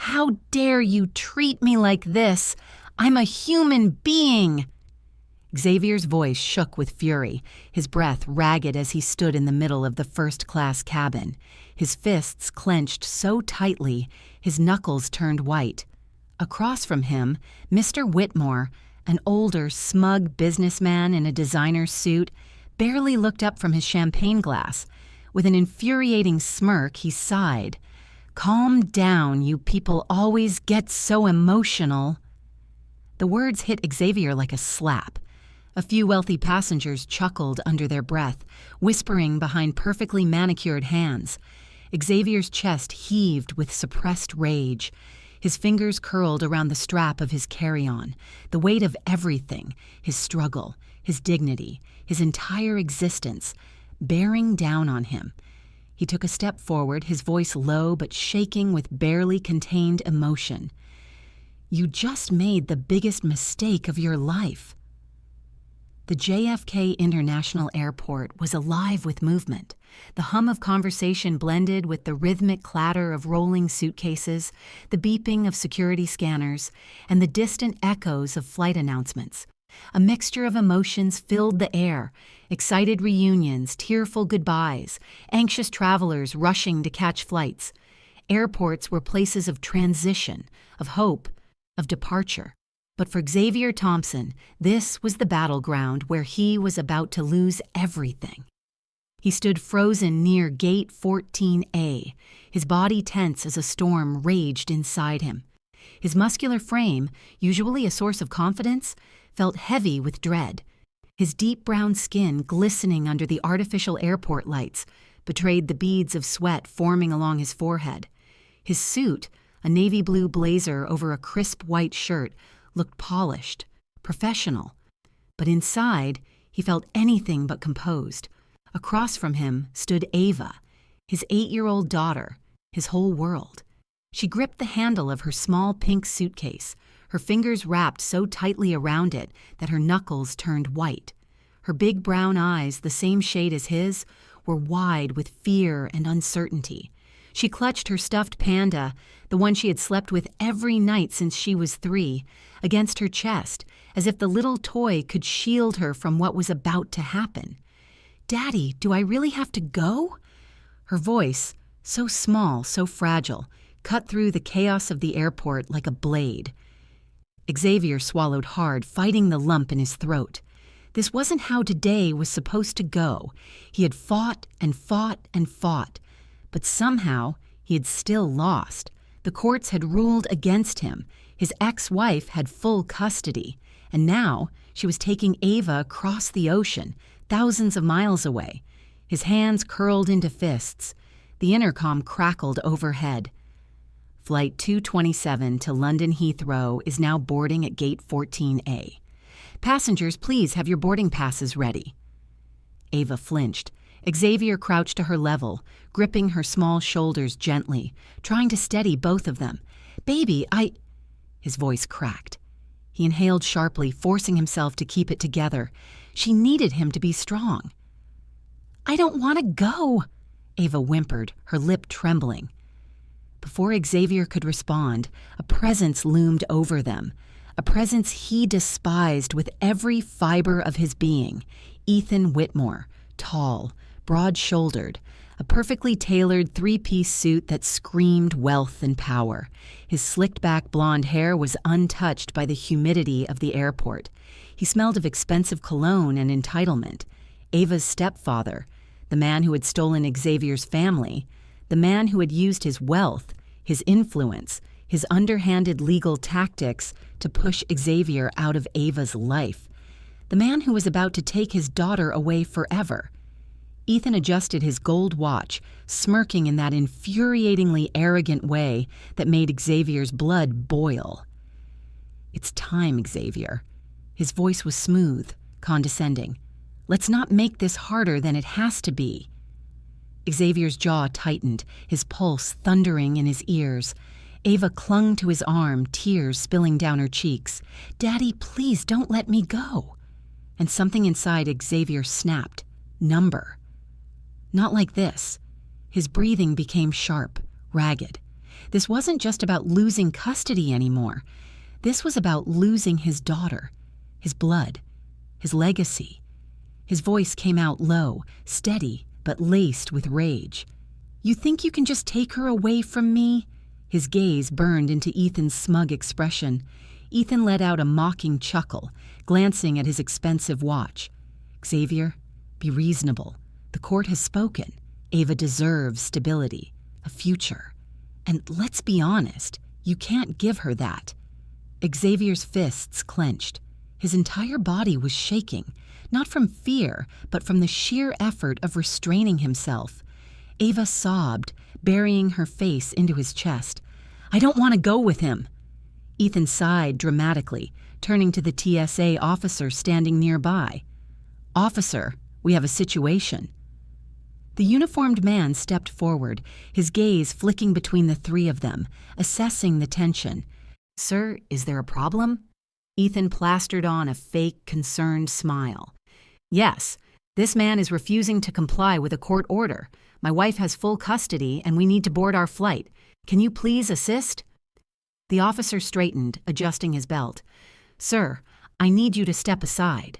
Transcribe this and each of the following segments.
How dare you treat me like this? I'm a human being!" Xavier's voice shook with fury, his breath ragged as he stood in the middle of the first-class cabin, his fists clenched so tightly his knuckles turned white. Across from him, Mr. Whitmore, an older, smug businessman in a designer suit, barely looked up from his champagne glass. With an infuriating smirk, he sighed. "Calm down, you people always get so emotional." The words hit Xavier like a slap. A few wealthy passengers chuckled under their breath, whispering behind perfectly manicured hands. Xavier's chest heaved with suppressed rage. His fingers curled around the strap of his carry-on, the weight of everything, his struggle, his dignity, his entire existence, bearing down on him. He took a step forward, his voice low but shaking with barely contained emotion. "You just made the biggest mistake of your life." The JFK International Airport was alive with movement. The hum of conversation blended with the rhythmic clatter of rolling suitcases, the beeping of security scanners, and the distant echoes of flight announcements. A mixture of emotions filled the air: excited reunions, tearful goodbyes, anxious travelers rushing to catch flights. Airports were places of transition, of hope, of departure. But for Xavier Thompson, this was the battleground where he was about to lose everything. He stood frozen near Gate 14A, his body tense as a storm raged inside him. His muscular frame, usually a source of confidence, felt heavy with dread. His deep brown skin, glistening under the artificial airport lights, betrayed the beads of sweat forming along his forehead. His suit, a navy blue blazer over a crisp white shirt, looked polished, professional. But inside, he felt anything but composed. Across from him stood Ava, his 8-year-old daughter, his whole world. She gripped the handle of her small pink suitcase, her fingers wrapped so tightly around it that her knuckles turned white. Her big brown eyes, the same shade as his, were wide with fear and uncertainty. She clutched her stuffed panda, the one she had slept with every night since she was 3, against her chest, as if the little toy could shield her from what was about to happen. "Daddy, do I really have to go?" Her voice, so small, so fragile, cut through the chaos of the airport like a blade. Xavier swallowed hard, fighting the lump in his throat. This wasn't how today was supposed to go. He had fought and fought and fought. But somehow, he had still lost. The courts had ruled against him. His ex-wife had full custody. And now, she was taking Ava across the ocean, thousands of miles away. His hands curled into fists. The intercom crackled overhead. Flight 227 to London Heathrow is now boarding at Gate 14A. Passengers, please have your boarding passes ready. Ava flinched. Xavier crouched to her level, gripping her small shoulders gently, trying to steady both of them. "Baby, His voice cracked. He inhaled sharply, forcing himself to keep it together. She needed him to be strong. "I don't want to go," Ava whimpered, her lip trembling. Before Xavier could respond, a presence loomed over them, a presence he despised with every fiber of his being. Ethan Whitmore, tall, broad-shouldered, a perfectly tailored 3-piece suit that screamed wealth and power. His slicked-back blonde hair was untouched by the humidity of the airport. He smelled of expensive cologne and entitlement. Ava's stepfather, the man who had stolen Xavier's family, the man who had used his wealth, his influence, his underhanded legal tactics to push Xavier out of Ava's life, the man who was about to take his daughter away forever. Ethan adjusted his gold watch, smirking in that infuriatingly arrogant way that made Xavier's blood boil. "It's time, Xavier." His voice was smooth, condescending. "Let's not make this harder than it has to be." Xavier's jaw tightened, his pulse thundering in his ears. Ava clung to his arm, tears spilling down her cheeks. "Daddy, please don't let me go." And something inside Xavier snapped. Number. Not like this. His breathing became sharp, ragged. This wasn't just about losing custody anymore. This was about losing his daughter, his blood, his legacy. His voice came out low, steady, but laced with rage. "You think you can just take her away from me?" His gaze burned into Ethan's smug expression. Ethan let out a mocking chuckle, glancing at his expensive watch. "Xavier, be reasonable. The court has spoken. Ava deserves stability, a future. And let's be honest, you can't give her that." Xavier's fists clenched. His entire body was shaking, not from fear, but from the sheer effort of restraining himself. Ava sobbed, burying her face into his chest. "I don't want to go with him." Ethan sighed dramatically, turning to the TSA officer standing nearby. "Officer, we have a situation." The uniformed man stepped forward, his gaze flicking between the three of them, assessing the tension. "Sir, is there a problem?" Ethan plastered on a fake, concerned smile. "Yes, this man is refusing to comply with a court order. My wife has full custody and we need to board our flight. Can you please assist?" The officer straightened, adjusting his belt. "Sir, I need you to step aside."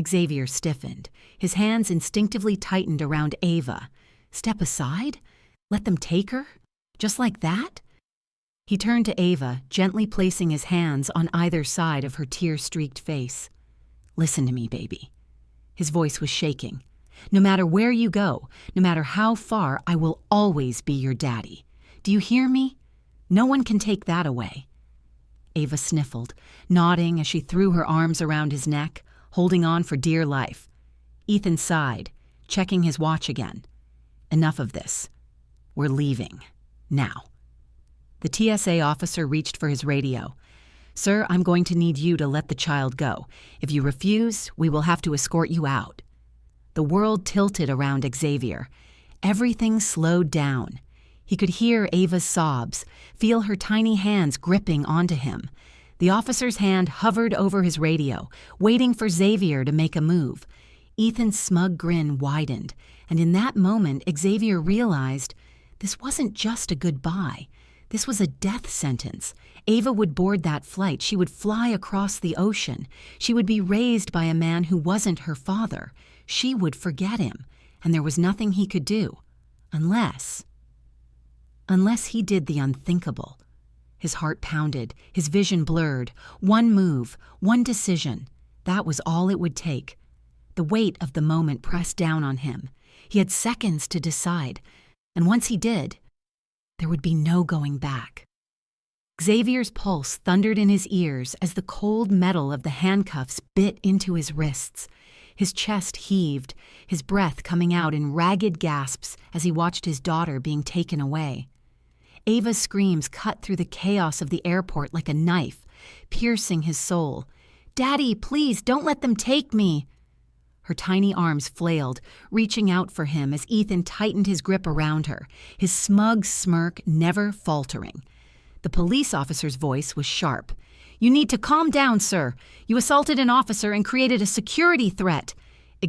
Xavier stiffened. His hands instinctively tightened around Ava. Step aside? Let them take her? Just like that? He turned to Ava, gently placing his hands on either side of her tear-streaked face. "Listen to me, baby." His voice was shaking. "No matter where you go, no matter how far, I will always be your daddy. Do you hear me? No one can take that away." Ava sniffled, nodding as she threw her arms around his neck, holding on for dear life. Ethan sighed, checking his watch again. "Enough of this. We're leaving. Now." The TSA officer reached for his radio. "Sir, I'm going to need you to let the child go. If you refuse, we will have to escort you out." The world tilted around Xavier. Everything slowed down. He could hear Ava's sobs, feel her tiny hands gripping onto him. The officer's hand hovered over his radio, waiting for Xavier to make a move. Ethan's smug grin widened, and in that moment Xavier realized this wasn't just a goodbye. This was a death sentence. Ava would board that flight. She would fly across the ocean. She would be raised by a man who wasn't her father. She would forget him, and there was nothing he could do. Unless he did the unthinkable. His heart pounded, his vision blurred. One move, one decision. That was all it would take. The weight of the moment pressed down on him. He had seconds to decide, and once he did, there would be no going back. Xavier's pulse thundered in his ears as the cold metal of the handcuffs bit into his wrists. His chest heaved, his breath coming out in ragged gasps as he watched his daughter being taken away. Ava's screams cut through the chaos of the airport like a knife, piercing his soul. "Daddy, please, don't let them take me!" Her tiny arms flailed, reaching out for him as Ethan tightened his grip around her, his smug smirk never faltering. The police officer's voice was sharp. "You need to calm down, sir. You assaulted an officer and created a security threat."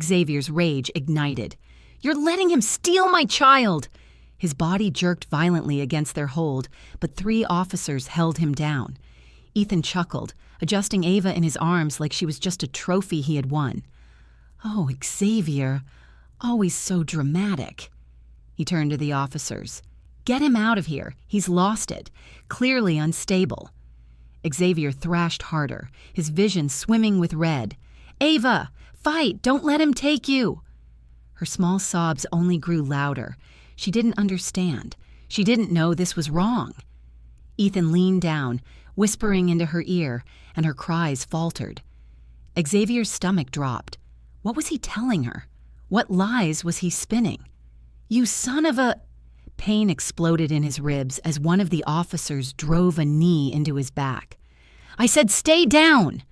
Xavier's rage ignited. "You're letting him steal my child!" His body jerked violently against their hold, but 3 officers held him down. Ethan chuckled, adjusting Ava in his arms like she was just a trophy he had won. "Oh, Xavier, always so dramatic." He turned to the officers. "Get him out of here. He's lost it. Clearly unstable." Xavier thrashed harder, his vision swimming with red. "Ava, fight! Don't let him take you!" Her small sobs only grew louder. She didn't understand. She didn't know this was wrong. Ethan leaned down, whispering into her ear, and her cries faltered. Xavier's stomach dropped. What was he telling her? What lies was he spinning? "You son of a—" Pain exploded in his ribs as one of the officers drove a knee into his back. "I said stay down!"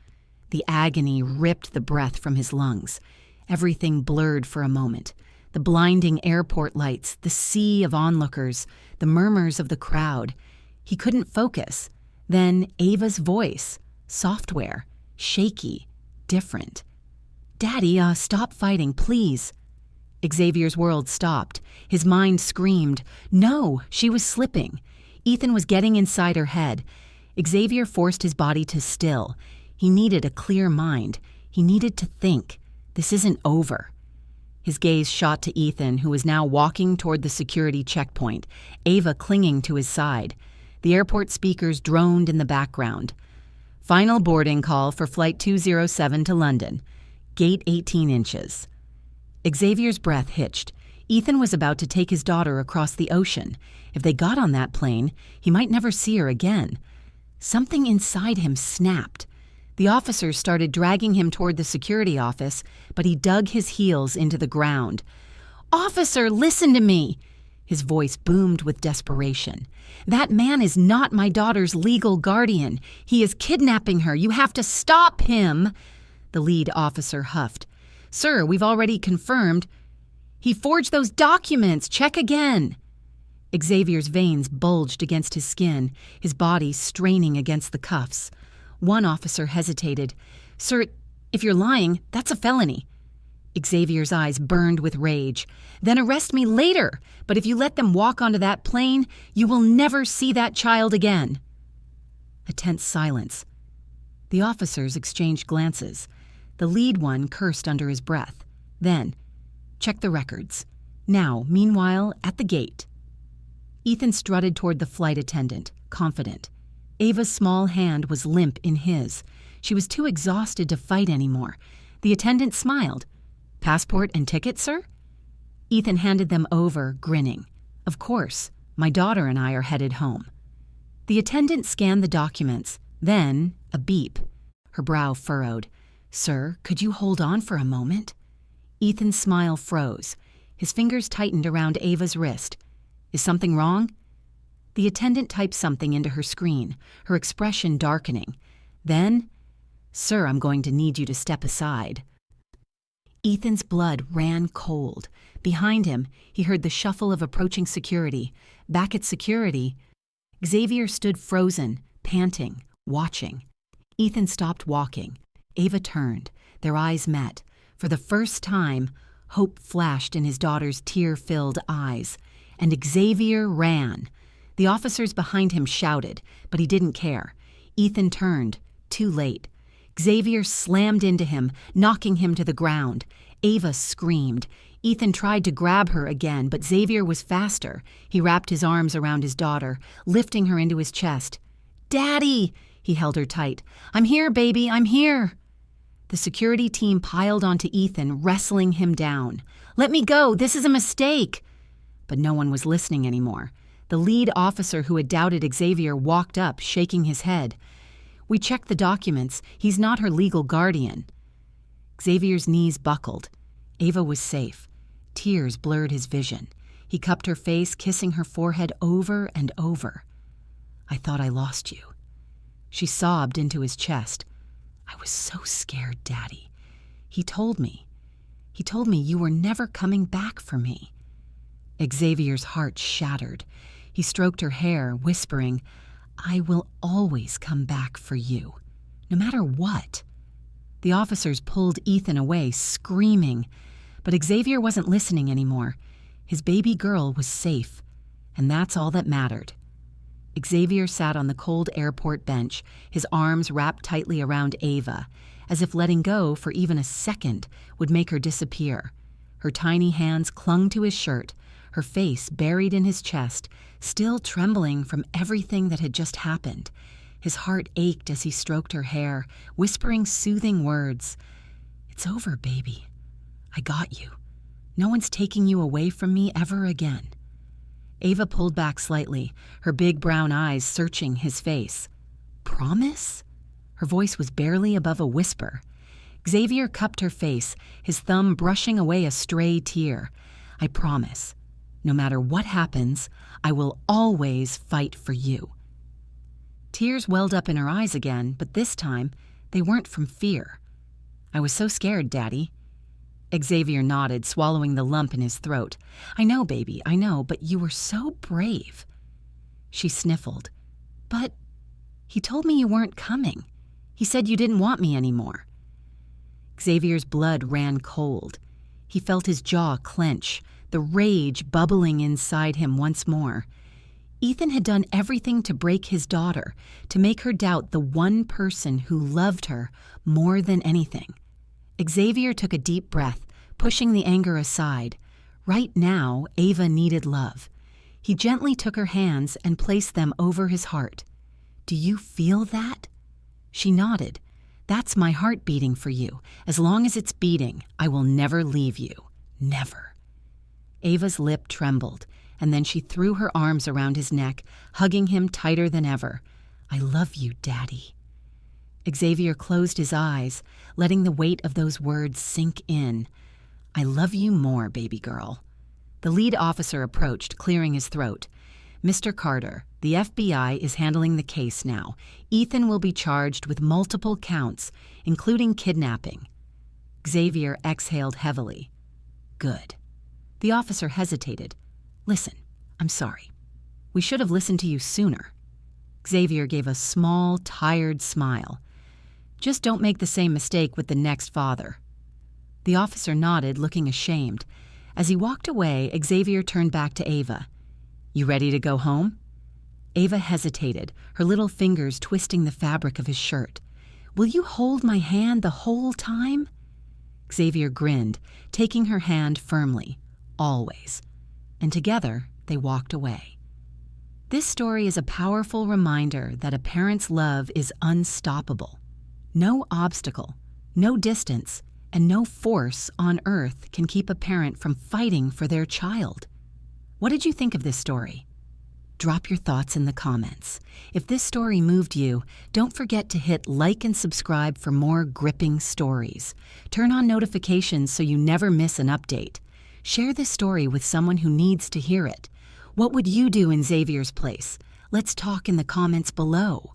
The agony ripped the breath from his lungs. Everything blurred for a moment. The blinding airport lights, the sea of onlookers, the murmurs of the crowd. He couldn't focus. Then Ava's voice, software, shaky, different. "Daddy, stop fighting, please." Xavier's world stopped. His mind screamed. No, she was slipping. Ethan was getting inside her head. Xavier forced his body to still. He needed a clear mind. He needed to think. This isn't over. His gaze shot to Ethan, who was now walking toward the security checkpoint, Ava clinging to his side. The airport speakers droned in the background. Final boarding call for Flight 207 to London. Gate 18 inches. Xavier's breath hitched. Ethan was about to take his daughter across the ocean. If they got on that plane, he might never see her again. Something inside him snapped. The officers started dragging him toward the security office, but he dug his heels into the ground. "Officer, listen to me!" His voice boomed with desperation. "That man is not my daughter's legal guardian. He is kidnapping her. You have to stop him!" The lead officer huffed. "Sir, we've already confirmed." "He forged those documents. Check again." Xavier's veins bulged against his skin, his body straining against the cuffs. One officer hesitated. "Sir, if you're lying, that's a felony." Xavier's eyes burned with rage. "Then arrest me later, but if you let them walk onto that plane, you will never see that child again." A tense silence. The officers exchanged glances. The lead one cursed under his breath. Then, "Check the records. Now, meanwhile, at the gate." Ethan strutted toward the flight attendant, confident. Ava's small hand was limp in his. She was too exhausted to fight anymore. The attendant smiled. "Passport and ticket, sir?" Ethan handed them over, grinning. "Of course. My daughter and I are headed home." The attendant scanned the documents. Then, a beep. Her brow furrowed. "Sir, could you hold on for a moment?" Ethan's smile froze. His fingers tightened around Ava's wrist. "Is something wrong?" The attendant typed something into her screen, her expression darkening. Then, "Sir, I'm going to need you to step aside." Ethan's blood ran cold. Behind him, he heard the shuffle of approaching security. Back at security, Xavier stood frozen, panting, watching. Ethan stopped walking. Ava turned. Their eyes met. For the first time, hope flashed in his daughter's tear-filled eyes. And Xavier ran. The officers behind him shouted, but he didn't care. Ethan turned, too late. Xavier slammed into him, knocking him to the ground. Ava screamed. Ethan tried to grab her again, but Xavier was faster. He wrapped his arms around his daughter, lifting her into his chest. "Daddy!" He held her tight. "I'm here, baby, I'm here!" The security team piled onto Ethan, wrestling him down. "Let me go, this is a mistake!" But no one was listening anymore. The lead officer who had doubted Xavier walked up, shaking his head. "We checked the documents. He's not her legal guardian." Xavier's knees buckled. Ava was safe. Tears blurred his vision. He cupped her face, kissing her forehead over and over. "I thought I lost you." She sobbed into his chest. "I was so scared, Daddy. He told me you were never coming back for me." Xavier's heart shattered. He stroked her hair, whispering, "I will always come back for you, no matter what." The officers pulled Ethan away, screaming. But Xavier wasn't listening anymore. His baby girl was safe, and that's all that mattered. Xavier sat on the cold airport bench, his arms wrapped tightly around Ava, as if letting go for even a second would make her disappear. Her tiny hands clung to his shirt, her face buried in his chest, still trembling from everything that had just happened. His heart ached as he stroked her hair, whispering soothing words. "It's over, baby. I got you. No one's taking you away from me ever again." Ava pulled back slightly, her big brown eyes searching his face. "Promise?" Her voice was barely above a whisper. Xavier cupped her face, his thumb brushing away a stray tear. "I promise. No matter what happens, I will always fight for you." Tears welled up in her eyes again, but this time, they weren't from fear. "I was so scared, Daddy." Xavier nodded, swallowing the lump in his throat. "I know, baby, I know, but you were so brave." She sniffled. "But he told me you weren't coming. He said you didn't want me anymore." Xavier's blood ran cold. He felt his jaw clench, the rage bubbling inside him once more. Ethan had done everything to break his daughter, to make her doubt the one person who loved her more than anything. Xavier took a deep breath, pushing the anger aside. Right now, Ava needed love. He gently took her hands and placed them over his heart. "Do you feel that?" She nodded. "That's my heart beating for you. As long as it's beating, I will never leave you. Never." Ava's lip trembled, and then she threw her arms around his neck, hugging him tighter than ever. "I love you, Daddy." Xavier closed his eyes, letting the weight of those words sink in. "I love you more, baby girl." The lead officer approached, clearing his throat. "Mr. Carter, the FBI is handling the case now. Ethan will be charged with multiple counts, including kidnapping." Xavier exhaled heavily. "Good." The officer hesitated. "Listen, I'm sorry. We should have listened to you sooner." Xavier gave a small, tired smile. "Just don't make the same mistake with the next father." The officer nodded, looking ashamed. As he walked away, Xavier turned back to Ava. "You ready to go home?" Ava hesitated, her little fingers twisting the fabric of his shirt. "Will you hold my hand the whole time?" Xavier grinned, taking her hand firmly. "Always." And together, they walked away. This story is a powerful reminder that a parent's love is unstoppable. No obstacle, no distance, and no force on earth can keep a parent from fighting for their child. What did you think of this story? Drop your thoughts in the comments. If this story moved you, don't forget to hit like and subscribe for more gripping stories. Turn on notifications so you never miss an update. Share this story with someone who needs to hear it. What would you do in Xavier's place? Let's talk in the comments below.